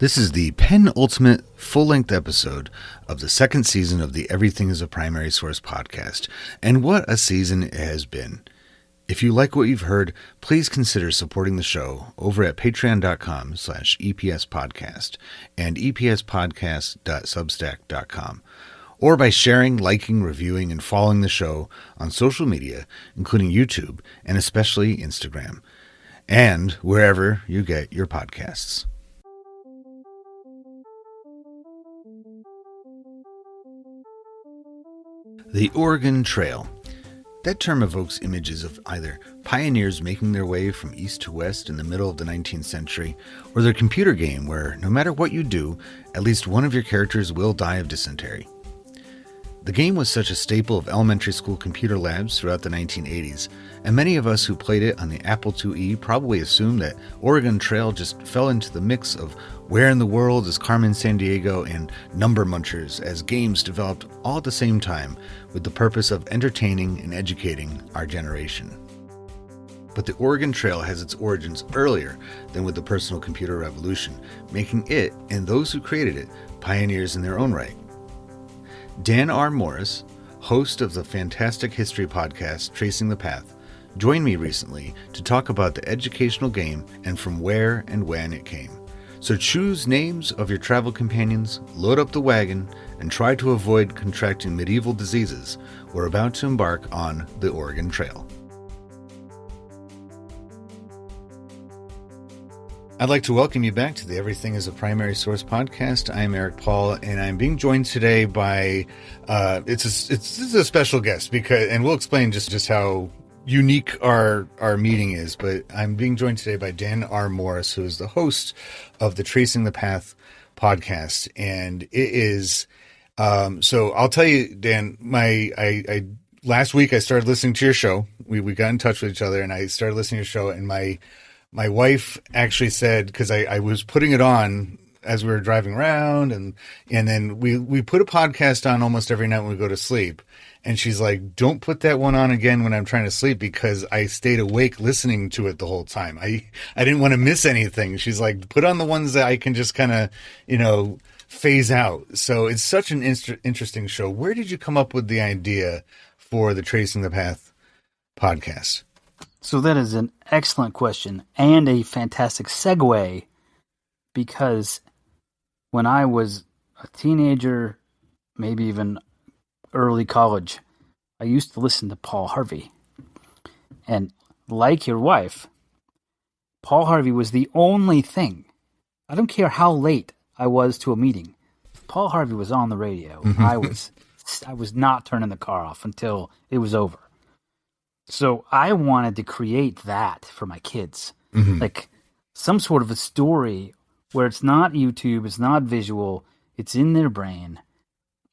This is the penultimate full-length episode of the second season of the Everything is a Primary Source podcast, and what a season it has been. If you like what you've heard, please consider supporting the show over at patreon.com/EPS Podcast and epspodcast.substack.com, or by sharing, liking, reviewing, and following the show on social media, including YouTube and especially Instagram, and wherever you get your podcasts. The Oregon Trail. That term evokes images of either pioneers making their way from east to west in the middle of the 19th century, or their computer game where, no matter what you do, at least one of your characters will die of dysentery. The game was such a staple of elementary school computer labs throughout the 1980s, and many of us who played it on the Apple IIe probably assumed that Oregon Trail just fell into the mix of Where in the World is Carmen San Diego and Number Munchers as games developed all at the same time with the purpose of entertaining and educating our generation. But the Oregon Trail has its origins earlier than with the personal computer revolution, making it, and those who created it, pioneers in their own right. Dan R. Morris, host of the fantastic history podcast Tracing the Path, joined me recently to talk about the educational game and from where and when it came. So choose names of your travel companions, load up the wagon, and try to avoid contracting medieval diseases. We're about to embark on the Oregon Trail. I'd like to welcome you back to the Everything is a Primary Source podcast. I am Eric Paul, and I'm being joined today by this is a special guest and we'll explain just how unique our meeting is. But I'm being joined today by Dan R. Morris, who is the host of the Tracing the Path podcast, and it is so I'll tell you, Dan, I last week I started listening to your show. We got in touch with each other, and I started listening to your show, and my wife actually said, because I was putting it on as we were driving around, and then we put a podcast on almost every night when we go to sleep. And she's like, don't put that one on again when I'm trying to sleep, because I stayed awake listening to it the whole time. I didn't want to miss anything. She's like, put on the ones that I can just kind of, phase out. So it's such an interesting show. Where did you come up with the idea for the Tracing the Path podcast? So that is an excellent question and a fantastic segue, because when I was a teenager, maybe even early college, I used to listen to Paul Harvey. And like your wife, Paul Harvey was the only thing. I don't care how late I was to a meeting. If Paul Harvey was on the radio, I was not turning the car off until it was over. So I wanted to create that for my kids, like some sort of a story where it's not YouTube, it's not visual, it's in their brain.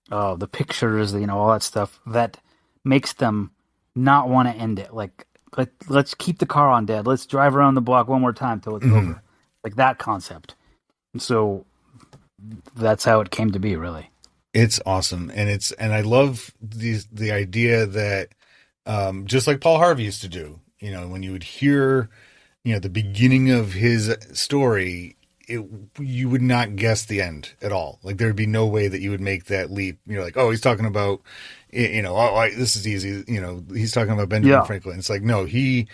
The pictures, all that stuff that makes them not want to end it. Like, let's keep the car on, Dad. Let's drive around the block one more time till it's over. Like that concept. And so that's how it came to be, really. It's awesome, and I love the idea that. Just like Paul Harvey used to do, when you would hear, the beginning of his story, you would not guess the end at all. Like there would be no way that you would make that leap. You're like, oh, he's talking about, this is easy. He's talking about Benjamin Franklin. It's like, no, he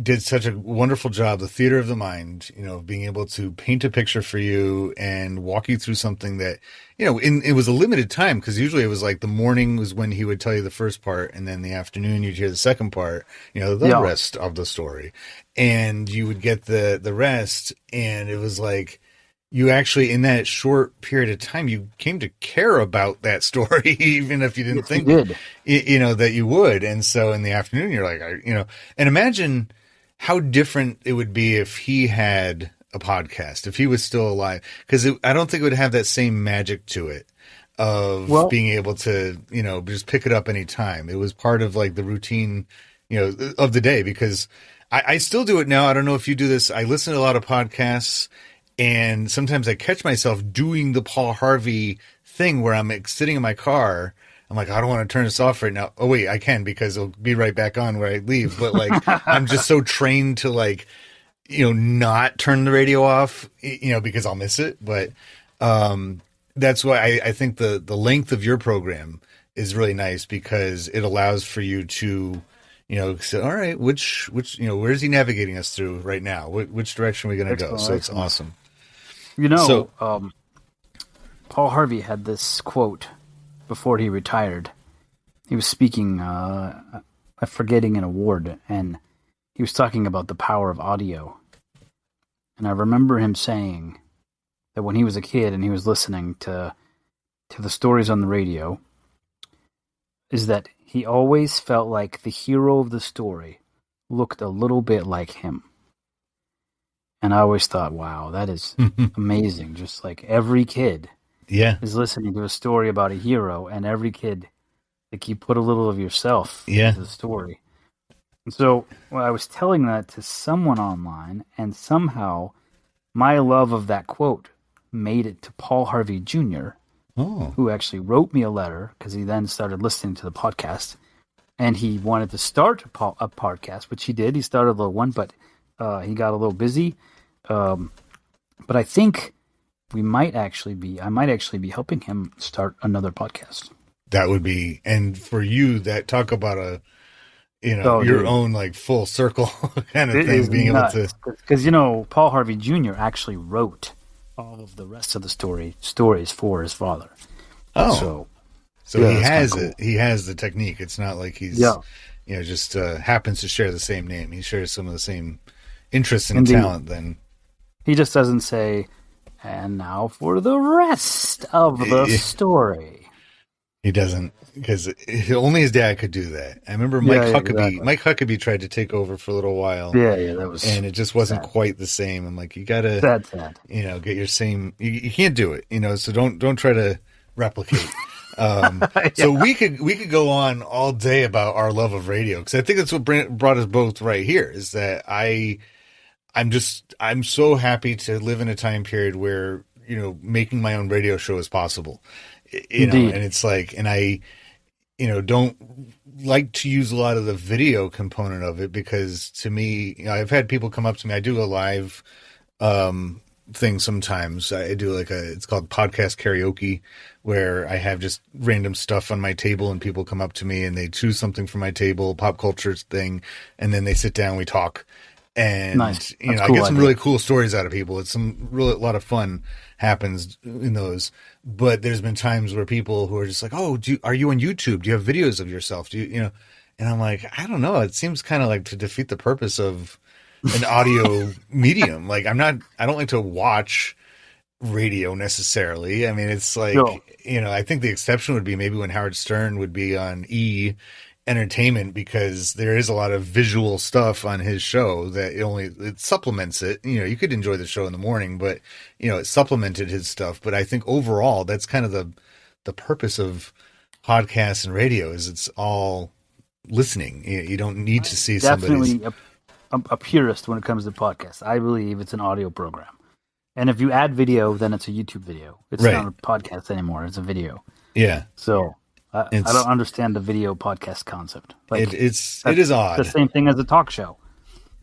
did such a wonderful job, the theater of the mind, being able to paint a picture for you and walk you through something that, it was a limited time, because usually it was like the morning was when he would tell you the first part, and then the afternoon you'd hear the second part, the rest of the story, and you would get the rest. And it was like, you actually, in that short period of time, you came to care about that story, even if you didn't think, that you would. And so in the afternoon, you're like, and imagine how different it would be if he had a podcast, if he was still alive, because I don't think it would have that same magic to it of being able to, just pick it up anytime. It was part of like the routine, of the day, because I still do it now. I don't know if you do this. I listen to a lot of podcasts, and sometimes I catch myself doing the Paul Harvey thing where I'm sitting in my car. I'm like, I don't want to turn this off right now. Oh, wait, I can, because it'll be right back on where I leave. But like, I'm just so trained to like not turn the radio off, because I'll miss it. But that's why I think the length of your program is really nice, because it allows for you to, say, all right, which, where's he navigating us through right now? Which direction are we going to go? So it's awesome. Paul Harvey had this quote before he retired. He was speaking, forgetting an award, and he was talking about the power of audio. And I remember him saying that when he was a kid and he was listening to the stories on the radio, is that he always felt like the hero of the story looked a little bit like him. And I always thought, wow, that is amazing. Just like every kid is listening to a story about a hero, and every kid, like, you put a little of yourself into the story. And so I was telling that to someone online, and somehow my love of that quote made it to Paul Harvey Jr., who actually wrote me a letter, because he then started listening to the podcast, and he wanted to start a podcast, which he did. He started a little one, but he got a little busy. But I think I might actually be helping him start another podcast. That would be, and for you, that talk about your own like full circle kind of thing, being able to, because Paul Harvey Jr. actually wrote all of the rest of the stories for his father. So he has cool. He has the technique. It's not like he's just happens to share the same name. He shares some of the same interests and talent. Then he just doesn't say, "And now for the rest of the story." He doesn't, because only his dad could do that. I remember Mike Huckabee. Exactly. Mike Huckabee tried to take over for a little while. That was, and it just wasn't quite the same. I'm like, you gotta, get your same. You can't do it, So don't try to replicate. So we could go on all day about our love of radio, because I think that's what brought us both right here. Is that I'm so happy to live in a time period where making my own radio show is possible. And it's like, and I, don't like to use a lot of the video component of it, because to me, I've had people come up to me. I do a live thing sometimes. I do it's called podcast karaoke, where I have just random stuff on my table, and people come up to me and they choose something from my table, pop culture thing, and then they sit down, we talk. And nice. I get some really cool stories out of people. It's a lot of fun happens in those. But there's been times where people who are just like, "Oh, are you on YouTube? Do you have videos of yourself? Do you?" And I'm like, I don't know. It seems kind of like to defeat the purpose of an audio medium. Like, I don't like to watch radio necessarily. I mean, it's like, I think the exception would be maybe when Howard Stern would be on Entertainment, because there is a lot of visual stuff on his show that it supplements it. You could enjoy the show in the morning, but it supplemented his stuff. But I think overall, that's kind of the purpose of podcasts and radio, is it's all listening. You don't need to see somebody's. Definitely a purist when it comes to podcasts. I believe it's an audio program, and if you add video, then it's a YouTube video. It's not a podcast anymore. It's a video. Yeah. So. I don't understand the video podcast concept. Like, it is odd. The same thing as a talk show.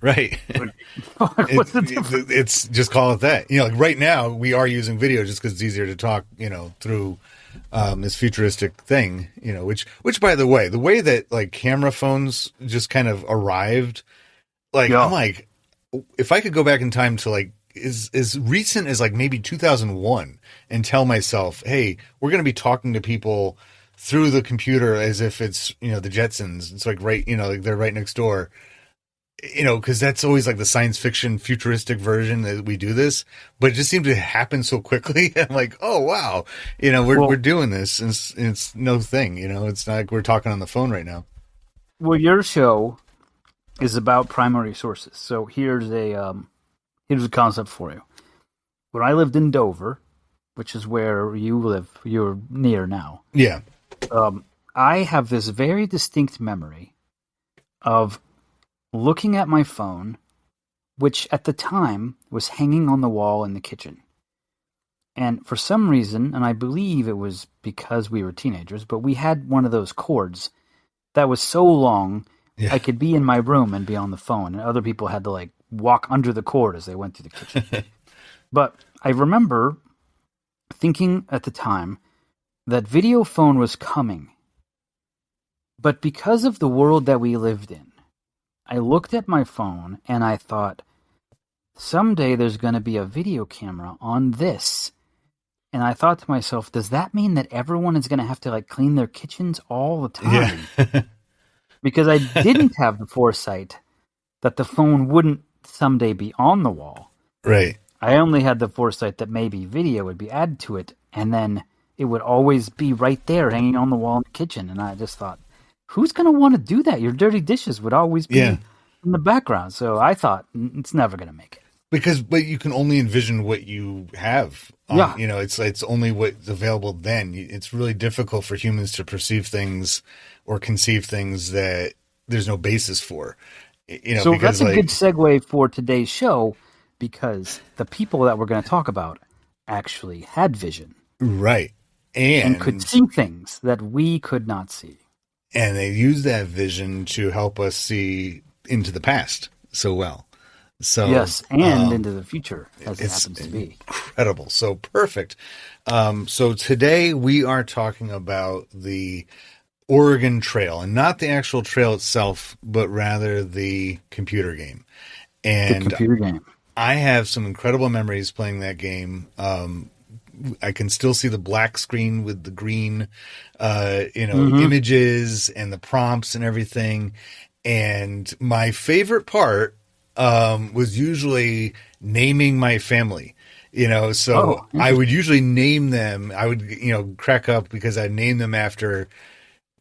Right. What's the difference? It's just call it that. Like right now we are using video just because it's easier to talk, through this futuristic thing, which by the way that like camera phones just kind of arrived, like I'm like, if I could go back in time to like as recent as like maybe 2001 and tell myself, hey, we're going to be talking to people through the computer as if it's, the Jetsons. It's like, right, like they're right next door, because that's always like the science fiction futuristic version that we do this, but it just seemed to happen so quickly. I'm like, oh, wow. We're doing this, and it's no thing, it's not like we're talking on the phone right now. Well, your show is about primary sources. So here's a concept for you. When I lived in Dover, which is where you live, you're near now. Yeah. I have this very distinct memory of looking at my phone, which at the time was hanging on the wall in the kitchen. And for some reason, and I believe it was because we were teenagers, but we had one of those cords that was so long, I could be in my room and be on the phone, and other people had to like walk under the cord as they went through the kitchen. But I remember thinking at the time that video phone was coming. But because of the world that we lived in, I looked at my phone and I thought, someday there's going to be a video camera on this. And I thought to myself, does that mean that everyone is going to have to like clean their kitchens all the time? Yeah. Because I didn't have the foresight that the phone wouldn't someday be on the wall. Right. I only had the foresight that maybe video would be added to it, and then it would always be right there hanging on the wall in the kitchen. And I just thought, who's going to want to do that? Your dirty dishes would always be in the background. So I thought, it's never going to make it. But you can only envision what you have. You know, it's only what's available then. It's really difficult for humans to perceive things or conceive things that there's no basis for. You know, so because, that's a good segue for today's show, because the people that we're going to talk about actually had vision. Right. And could see things that we could not see. And they use that vision to help us see into the past so well. So yes, and into the future, as it happens to be. Incredible. So perfect. So today we are talking about the Oregon Trail, and not the actual trail itself, but rather the computer game. And the computer game. I have some incredible memories playing that game. I can still see the black screen with the green, images and the prompts and everything. And my favorite part was usually naming my family, so I would usually name them. I would, crack up because I'd name them after,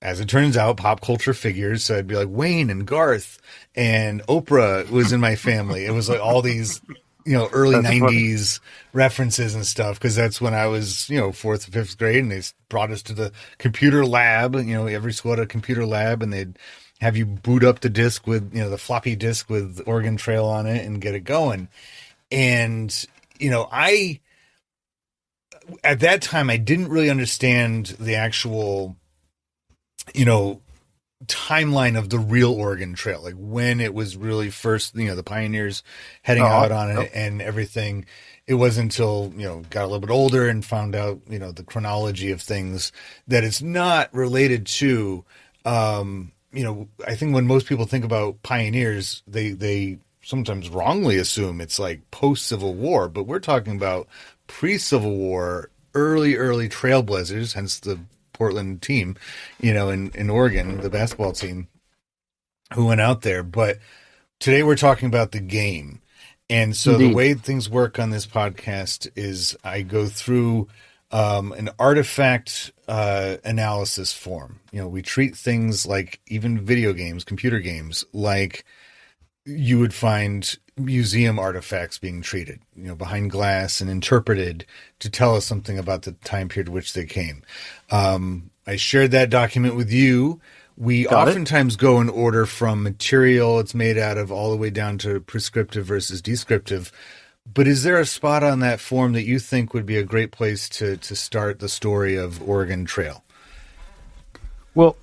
as it turns out, pop culture figures. So I'd be like Wayne and Garth, and Oprah was in my family. It was like all these, early 90s references and stuff. Cause that's when I was, 4th or 5th grade, and they brought us to the computer lab. Every school had a computer lab, and they'd have you boot up the disk with, the floppy disk with Oregon Trail on it and get it going. And, at that time, I didn't really understand the actual, timeline of the real Oregon Trail, like when it was really first, the pioneers heading out on it and everything. It wasn't until, got a little bit older and found out, the chronology of things, that it's not related to, I think when most people think about pioneers, they sometimes wrongly assume it's like post-Civil War, but we're talking about pre-Civil War, early Trailblazers, hence the Portland team, in Oregon, the basketball team who went out there. But today we're talking about the game. And so the way things work on this podcast is I go through an artifact analysis form. We treat things like even video games, computer games, like you would find museum artifacts being treated, behind glass and interpreted to tell us something about the time period which they came. I shared that document with you. We oftentimes go in order from material it's made out of all the way down to prescriptive versus descriptive. But is there a spot on that form that you think would be a great place to start the story of Oregon Trail? Well,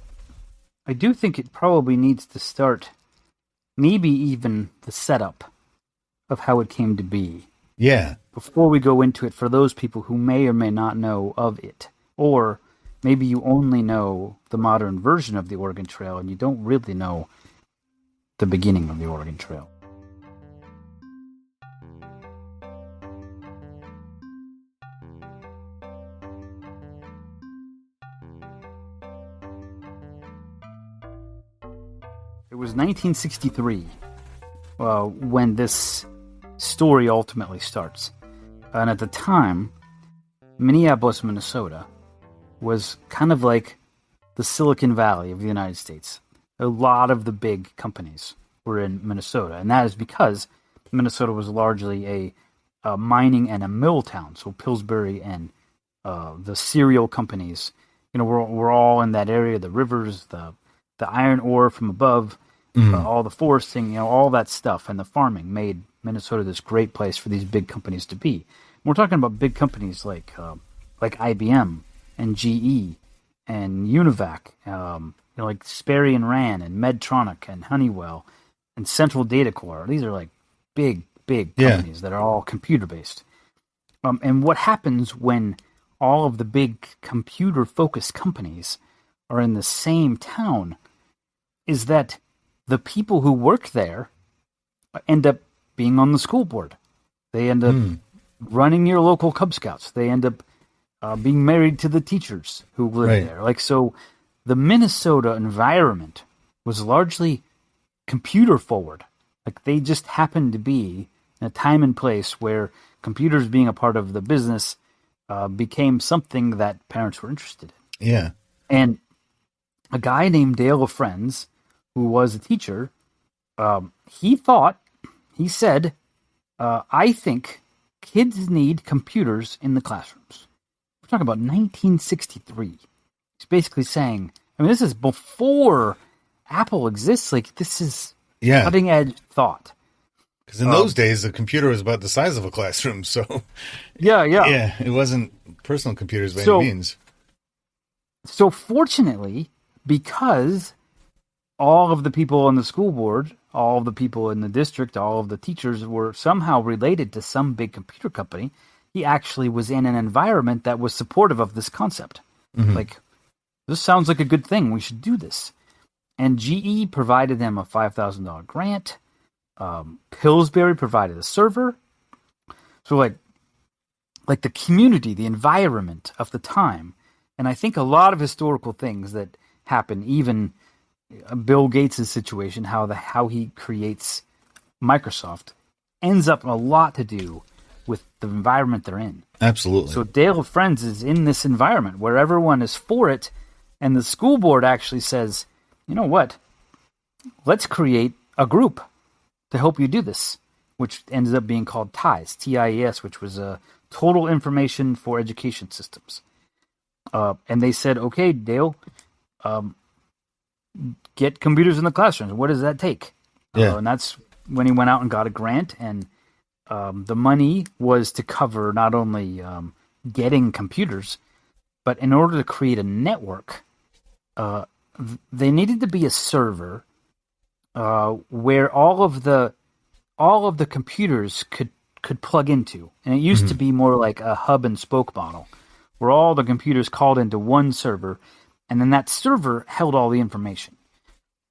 I do think it probably needs to start, maybe even the setup of how it came to be. Yeah. Before we go into it, for those people who may or may not know of it, or maybe you only know the modern version of the Oregon Trail and you don't really know the beginning of the Oregon Trail. It was 1963 when this story ultimately starts. And at the time, Minneapolis, Minnesota was kind of like the Silicon Valley of the United States. A lot of the big companies were in Minnesota, and that is because Minnesota was largely a mining and a mill town. So Pillsbury and the cereal companies, were all in that area. The rivers, the iron ore from above, all the foresting, all that stuff, and the farming made Minnesota this great place for these big companies to be. We're talking about big companies like IBM and GE and Univac, like Sperry and Rand and Medtronic and Honeywell and Central Data Corps. These are like big Yeah. companies that are all computer-based. And what happens when all of the big computer-focused companies are in the same town is that the people who work there end up being on the school board. They end up running your local Cub Scouts. They end up being married to the teachers who live there. Like, so the Minnesota environment was largely computer forward. Like, they just happened to be in a time and place where computers being a part of the business became something that parents were interested in. Yeah. And a guy named Dale Friends, who was a teacher, he said, I think kids need computers in the classrooms. We're talking about 1963. He's basically saying, I mean, this is before Apple exists. Like, this is cutting edge thought. Because in those days, the computer was about the size of a classroom. So, yeah, it wasn't personal computers by any means. So, fortunately, because all of the people on the school board, all of the people in the district, all of the teachers were somehow related to some big computer company, he actually was in an environment that was supportive of this concept. Like, this sounds like a good thing. We should do this. And GE provided them a $5,000 grant. Pillsbury provided a server. So like the community, the environment of the time, and I think a lot of historical things that happen, even Bill Gates' situation, how he creates Microsoft, ends up a lot to do with the environment they're in. Absolutely. So Dale Friends is in this environment where everyone is for it, and the school board actually says, you know what, let's create a group to help you do this, which ended up being called TIES, TIES, which was a Total Information for Education Systems. And they said, okay, Dale, get computers in the classrooms. What does that take? And that's when he went out and got a grant, and the money was to cover not only getting computers, but in order to create a network, they needed to be a server where all of the computers could plug into. And it used to be more like a hub and spoke model, where all the computers called into one server, and then that server held all the information.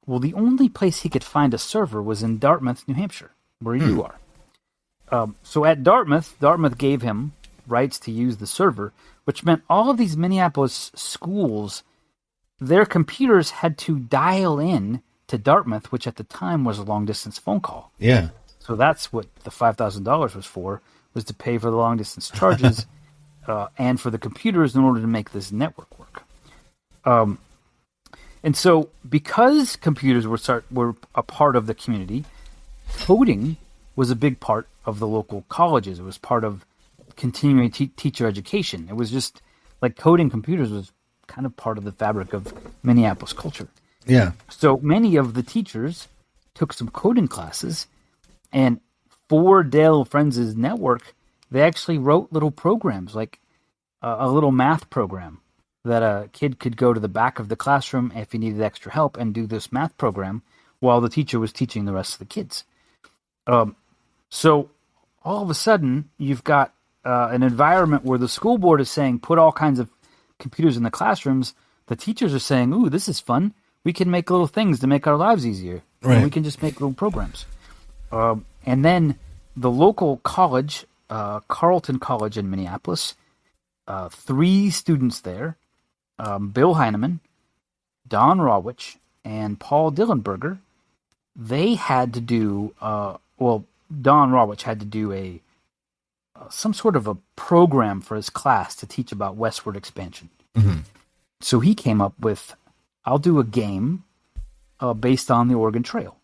Well, the only place he could find a server was in Dartmouth, New Hampshire, where you are. So at Dartmouth gave him rights to use the server, which meant all of these Minneapolis schools, their computers had to dial in to Dartmouth, which at the time was a long-distance phone call. Yeah. So that's what the $5,000 was for, was to pay for the long-distance charges and for the computers in order to make this network work. And so because computers were a part of the community, coding was a big part of the local colleges. It was part of continuing teacher education. It was just like coding computers was kind of part of the fabric of Minneapolis culture. Yeah. So many of the teachers took some coding classes, and for Dale Friends' network, they actually wrote little programs, like a little math program that a kid could go to the back of the classroom if he needed extra help and do this math program while the teacher was teaching the rest of the kids. So all of a sudden, you've got an environment where the school board is saying, put all kinds of computers in the classrooms. The teachers are saying, ooh, this is fun. We can make little things to make our lives easier. Right. And we can just make little programs. And then the local college, Carleton College in Minneapolis, 3 students there, Bill Heineman, Don Rawich, and Paul Dillenberger, they had to do, Don Rawich had to do some sort of a program for his class to teach about westward expansion. Mm-hmm. So he came up with, I'll do a game based on the Oregon Trail.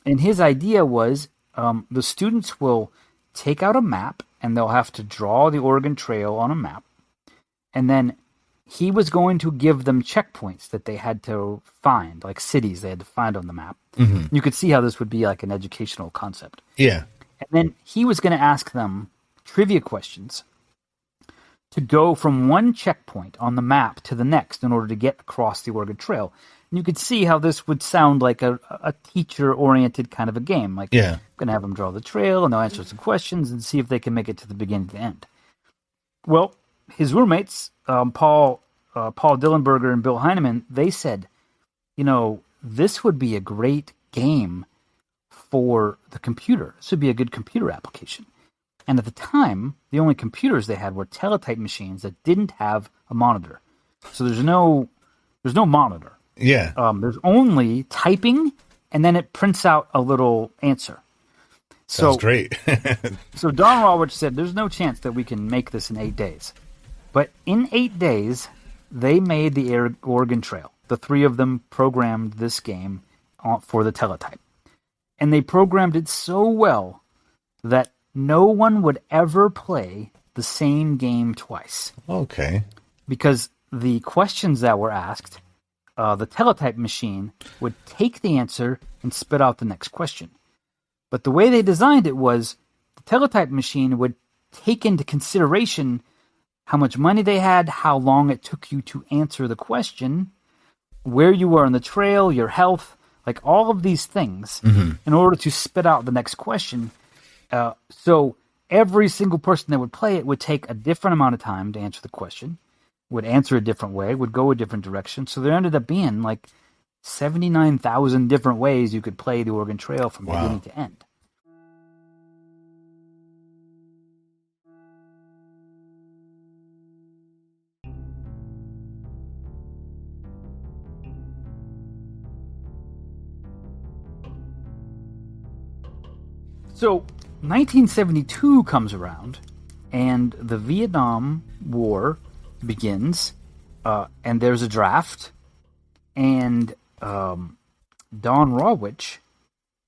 And his idea was the students will take out a map and they'll have to draw the Oregon Trail on a map. And then he was going to give them checkpoints that they had to find, like cities they had to find on the map. Mm-hmm. You could see how this would be like an educational concept. Yeah. And then he was going to ask them trivia questions to go from one checkpoint on the map to the next in order to get across the Oregon Trail. you could see how this would sound like a teacher-oriented kind of a game. Like, Yeah. I'm going to have them draw the trail, and they'll answer some questions and see if they can make it to the beginning to the end. Well, his roommates, Paul Dillenberger and Bill Heineman, they said, this would be a great game for the computer. This would be a good computer application. And at the time, the only computers they had were teletype machines that didn't have a monitor. So there's no monitor. Yeah. There's only typing, and then it prints out a little answer. Sounds great. So Don Rawitch said, there's no chance that we can make this in 8 days. But in 8 days, they made the Oregon Trail. The three of them programmed this game for the teletype. And they programmed it so well that no one would ever play the same game twice. Okay. Because the questions that were asked, the teletype machine would take the answer and spit out the next question. But the way they designed it was the teletype machine would take into consideration how much money they had, how long it took you to answer the question, where you were on the trail, your health, like all of these things in order to spit out the next question. So every single person that would play it would take a different amount of time to answer the question, would answer a different way, would go a different direction. So there ended up being like 79,000 different ways you could play the Oregon Trail from beginning to end. So 1972 comes around, and the Vietnam War begins, and there's a draft, and Don Rawitch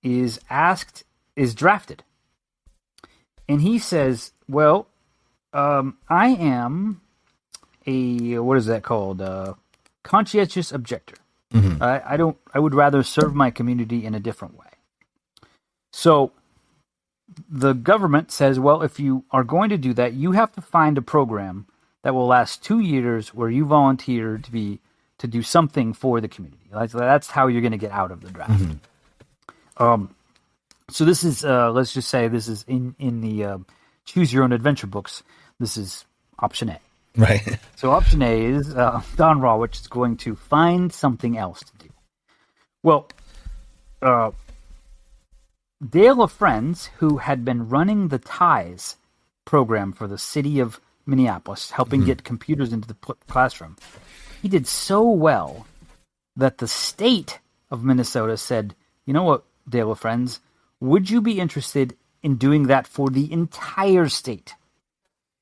is drafted. And he says, well, I am a, what is that called? Conscientious objector. I would rather serve my community in a different way. So the government says, well, if you are going to do that, you have to find a program that will last 2 years where you volunteer to do something for the community. That's how you're going to get out of the draft. So this is, let's just say this is in the Choose Your Own Adventure books. This is option A. Right. So option A is Don Rawitch is going to find something else to do. Well, Dale of Friends, who had been running the TIES program for the city of Minneapolis, helping get computers into the classroom, he did so well that the state of Minnesota said, you know what, Dale of Friends, would you be interested in doing that for the entire state?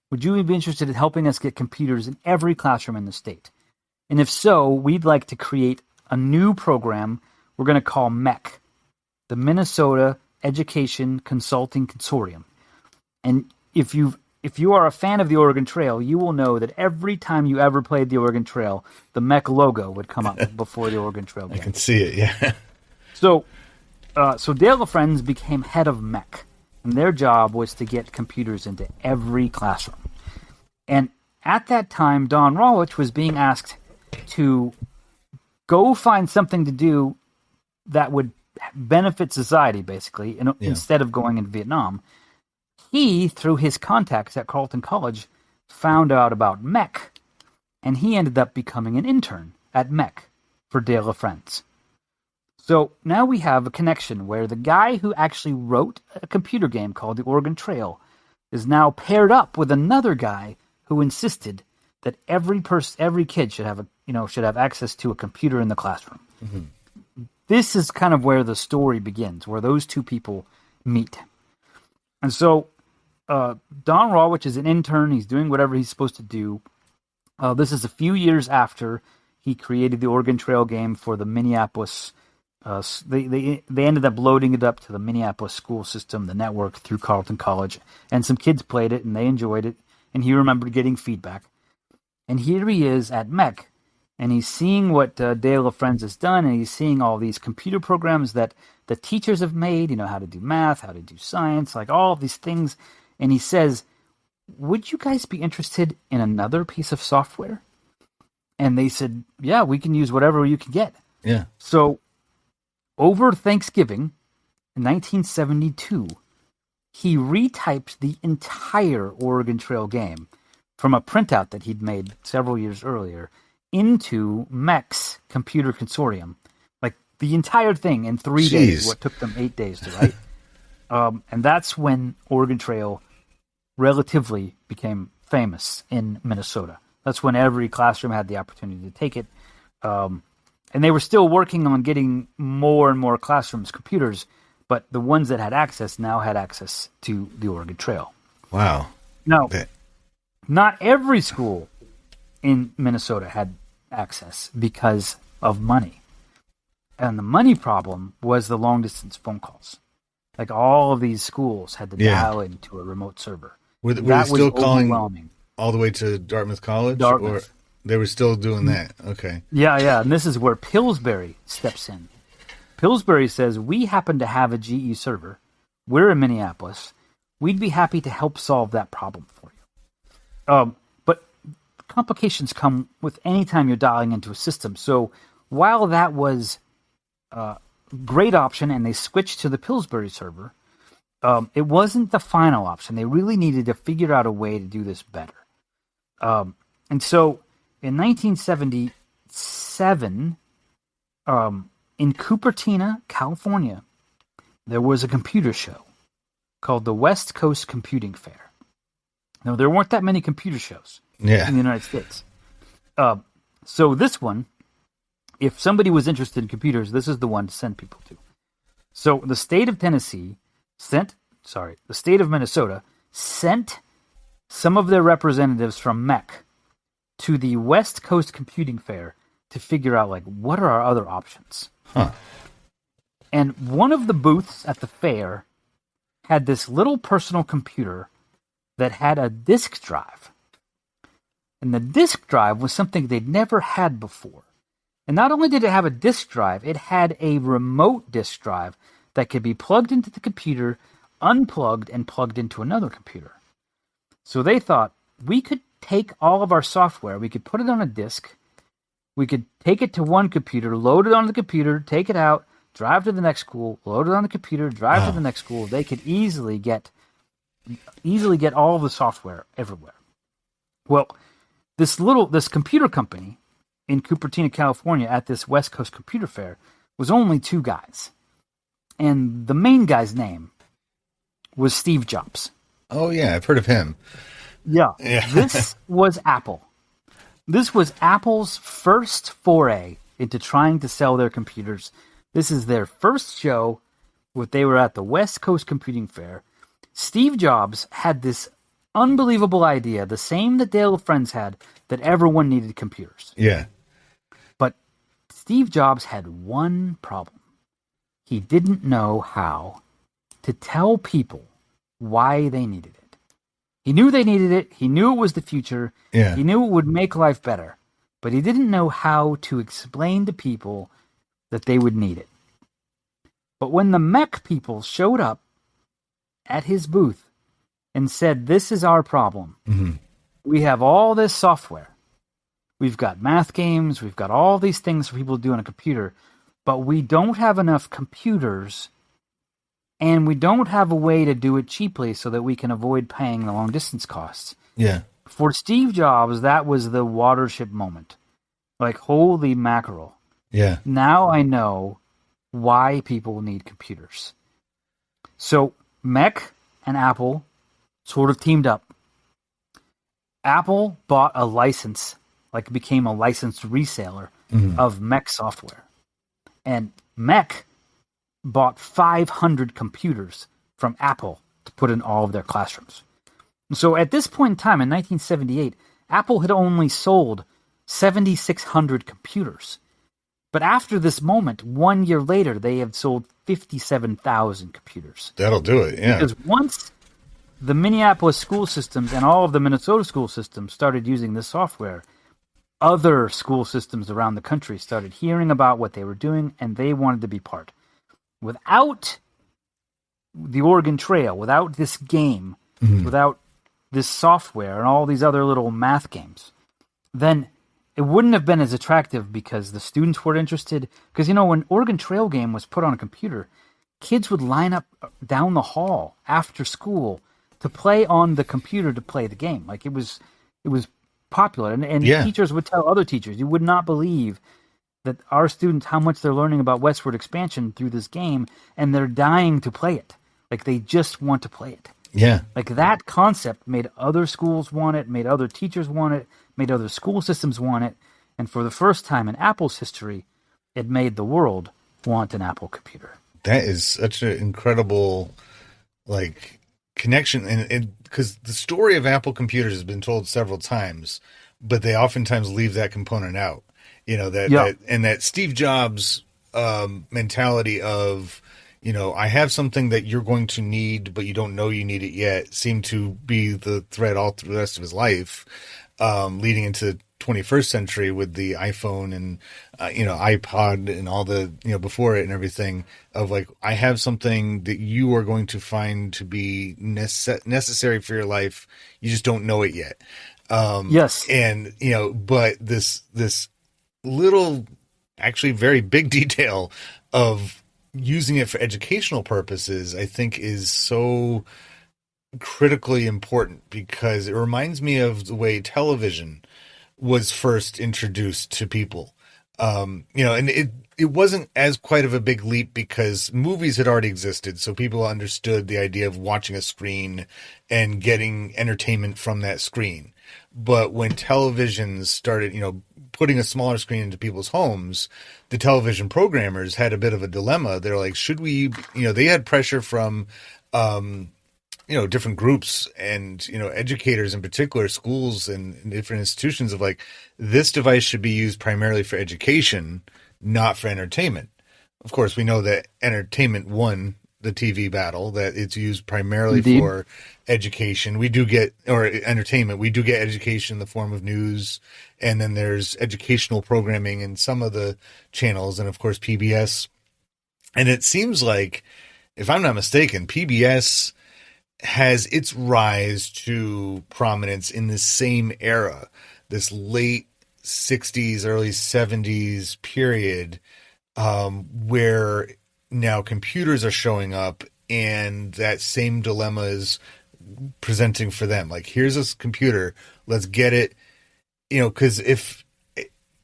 Would you be interested in helping us get computers in every classroom in the state? And if so, we'd like to create a new program we're going to call MEC, the Minnesota Education Consulting Consortium. And if you are a fan of the Oregon Trail, you will know that every time you ever played the Oregon Trail, the MEC logo would come up before the Oregon Trail game. I can see it, yeah. So Dale of Friends became head of MEC, and their job was to get computers into every classroom. And at that time, Don Rawitch was being asked to go find something to do that would benefit society, basically, instead of going into Vietnam. He, through his contacts at Carleton College, found out about MEC, and he ended up becoming an intern at MEC for Dale of Friends. So now we have a connection where the guy who actually wrote a computer game called the Oregon Trail is now paired up with another guy who insisted that every kid should have access to a computer in the classroom. This is kind of where the story begins, where those two people meet. And so Don Rawitch is an intern. He's doing whatever he's supposed to do. This is a few years after he created the Oregon Trail game for the Minneapolis. They ended up loading it up to the Minneapolis school system, the network, through Carleton College. And some kids played it, and they enjoyed it. And he remembered getting feedback. And here he is at MEC. And he's seeing what Dale of Friends has done, and he's seeing all these computer programs that the teachers have made, how to do math, how to do science, like all of these things. And he says, would you guys be interested in another piece of software? And they said, yeah, we can use whatever you can get. Yeah. So over Thanksgiving in 1972, he retyped the entire Oregon Trail game from a printout that he'd made several years earlier into MEC's computer consortium. Like the entire thing in 3 days, what took them 8 days to write. And that's when Oregon Trail relatively became famous in Minnesota. That's when every classroom had the opportunity to take it. And they were still working on getting more and more classrooms computers, but the ones that had access now had access to the Oregon Trail. Wow. Now, not every school in Minnesota had access because of money. And the money problem was the long-distance phone calls. Like all of these schools had to dial into a remote server. Were they still calling all the way to Dartmouth College? Dartmouth. Or they were still doing that? Okay. Yeah. And this is where Pillsbury steps in. Pillsbury says, we happen to have a GE server. We're in Minneapolis. We'd be happy to help solve that problem for you. But complications come with any time you're dialing into a system. So while that was a great option and they switched to the Pillsbury server, it wasn't the final option. They really needed to figure out a way to do this better. And so in 1977, in Cupertino, California, there was a computer show called the West Coast Computing Fair. Now, there weren't that many computer shows in the United States. So this one, if somebody was interested in computers, this is the one to send people to. So the state of Minnesota sent some of their representatives from MEC to the West Coast Computing Fair to figure out, like, what are our other options? Huh. And one of the booths at the fair had this little personal computer that had a disk drive. And the disk drive was something they'd never had before. And not only did it have a disk drive, it had a remote disk drive that could be plugged into the computer, unplugged, and plugged into another computer. So they thought, we could take all of our software, we could put it on a disk, we could take it to one computer, load it on the computer, take it out, drive to the next school, load it on the computer, drive to the next school. They could easily get all of the software everywhere. Well, this computer company in Cupertino, California, at this West Coast Computer Fair, was only 2 guys. And the main guy's name was Steve Jobs. Oh, yeah, I've heard of him. Yeah. This was Apple. This was Apple's first foray into trying to sell their computers. This is their first show. They were at the West Coast Computing Fair. Steve Jobs had this unbelievable idea, the same that Dale Friends had, that everyone needed computers. Yeah. But Steve Jobs had one problem. He didn't know how to tell people why they needed it. He knew they needed it. He knew it was the future. Yeah. He knew it would make life better. But he didn't know how to explain to people that they would need it. But when the MEC people showed up at his booth and said, this is our problem. Mm-hmm. We have all this software. We've got math games. We've got all these things for people to do on a computer. But we don't have enough computers, and we don't have a way to do it cheaply so that we can avoid paying the long-distance costs. Yeah. For Steve Jobs, that was the watershed moment. Like, holy mackerel. Yeah. Now I know why people need computers. So MEC and Apple sort of teamed up. Apple bought a license, like became a licensed reseller of MEC software. And MEC bought 500 computers from Apple to put in all of their classrooms. So at this point in time, in 1978, Apple had only sold 7,600 computers. But after this moment, 1 year later, they have sold 57,000 computers. That'll do it, yeah. Because once the Minneapolis school systems and all of the Minnesota school systems started using this software, other school systems around the country started hearing about what they were doing, and they wanted to be part. Without the Oregon Trail, without this game, without this software and all these other little math games, then it wouldn't have been as attractive because the students weren't interested. Because, when Oregon Trail game was put on a computer, kids would line up down the hall after school to play on the computer to play the game. Like it was popular. And teachers would tell other teachers, you would not believe that our students, how much they're learning about westward expansion through this game, and they're dying to play it. Like they just want to play it. Yeah. Like that concept made other schools want it, made other teachers want it, made other school systems want it. And for the first time in Apple's history, it made the world want an Apple computer. That is such an incredible, connection. And because the story of Apple computers has been told several times, but they oftentimes leave that component out. That Steve Jobs mentality of, I have something that you're going to need, but you don't know you need it yet, seemed to be the thread all through the rest of his life, leading into the 21st century with the iPhone and, iPod and all the, before it and everything of I have something that you are going to find to be necessary for your life. You just don't know it yet. Yes. And, but this little, actually very big detail of using it for educational purposes, I think is so critically important because it reminds me of the way television was first introduced to people. And it wasn't as quite of a big leap because movies had already existed. So people understood the idea of watching a screen and getting entertainment from that screen. But when televisions started, putting a smaller screen into people's homes, the television programmers had a bit of a dilemma. They're like, should we, they had pressure from, different groups and, educators in particular, schools and different institutions of this device should be used primarily for education, not for entertainment. Of course, we know that entertainment won the TV battle, that it's used primarily Indeed. For education. We do get, or entertainment, we do get education in the form of news. And then there's educational programming in some of the channels. And of course, PBS. And it seems like, if I'm not mistaken, PBS has its rise to prominence in the same era, this late 60s, early 70s period, where now computers are showing up and that same dilemma is presenting for them. Here's this computer, let's get it, because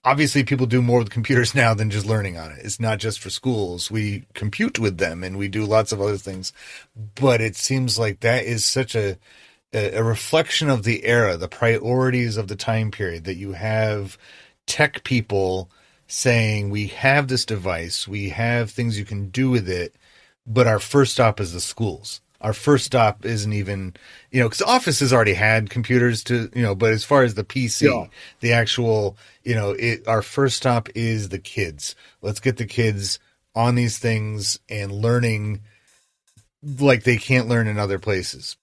obviously people do more with computers now than just learning on it. It's not just for schools. We compute with them and we do lots of other things, but it seems like that is such a reflection of the era, the priorities of the time period, that you have tech people saying, we have this device, we have things you can do with it, but our first stop is the schools. Our first stop isn't even, because Office has already had computers but as far as the PC, the actual, our first stop is the kids. Let's get the kids on these things and learning like they can't learn in other places.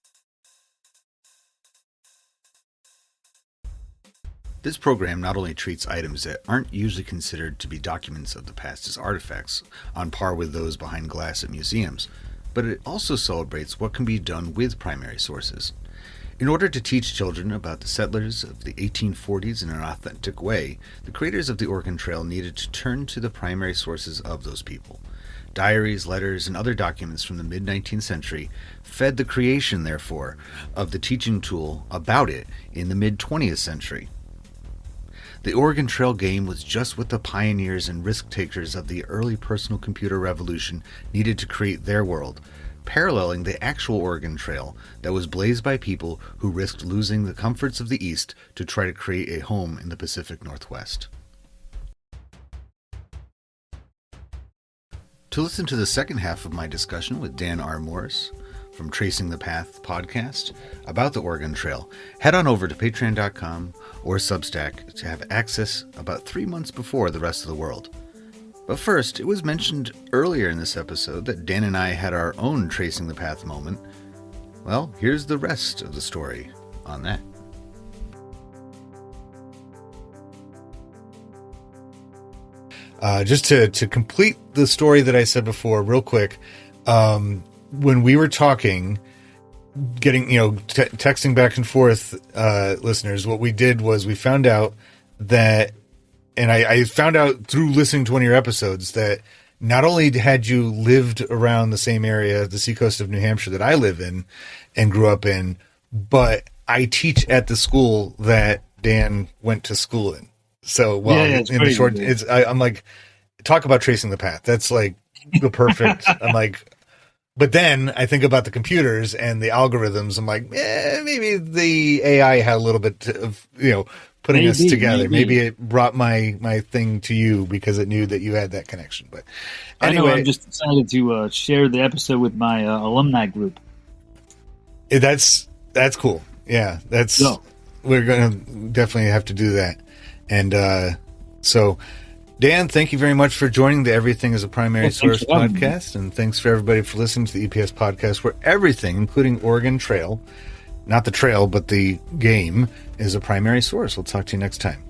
This program not only treats items that aren't usually considered to be documents of the past as artifacts, on par with those behind glass at museums, but it also celebrates what can be done with primary sources. In order to teach children about the settlers of the 1840s in an authentic way, the creators of the Oregon Trail needed to turn to the primary sources of those people. Diaries, letters, and other documents from the mid-19th century fed the creation, therefore, of the teaching tool about it in the mid-20th century. The Oregon Trail game was just what the pioneers and risk-takers of the early personal computer revolution needed to create their world, paralleling the actual Oregon Trail that was blazed by people who risked losing the comforts of the East to try to create a home in the Pacific Northwest. To listen to the second half of my discussion with Dan R. Morris from Tracing the Path podcast about the Oregon Trail, head on over to patreon.com or Substack to have access about 3 months before the rest of the world. But first, it was mentioned earlier in this episode that Dan and I had our own Tracing the Path moment. Well, here's the rest of the story on that. Just to complete the story that I said before, real quick, when we were talking, getting, texting back and forth, listeners, what we did was we found out that I found out through listening to one of your episodes that not only had you lived around the same area, the seacoast of New Hampshire that I live in and grew up in, but I teach at the school that Dan went to school in. So, in the short, I'm like, talk about tracing the path. That's like the perfect. I'm like, but then I think about the computers and the algorithms. I'm like, maybe the AI had a little bit of, putting us together. Maybe it brought my thing to you because it knew that you had that connection. But anyway, I'm just excited to share the episode with my alumni group. That's cool. Yeah, we're going to definitely have to do that. And so, Dan, thank you very much for joining the Everything is a Primary Source podcast. And thanks for everybody for listening to the EPS podcast, where everything, including Oregon Trail, not the trail, but the game, is a primary source. We'll talk to you next time.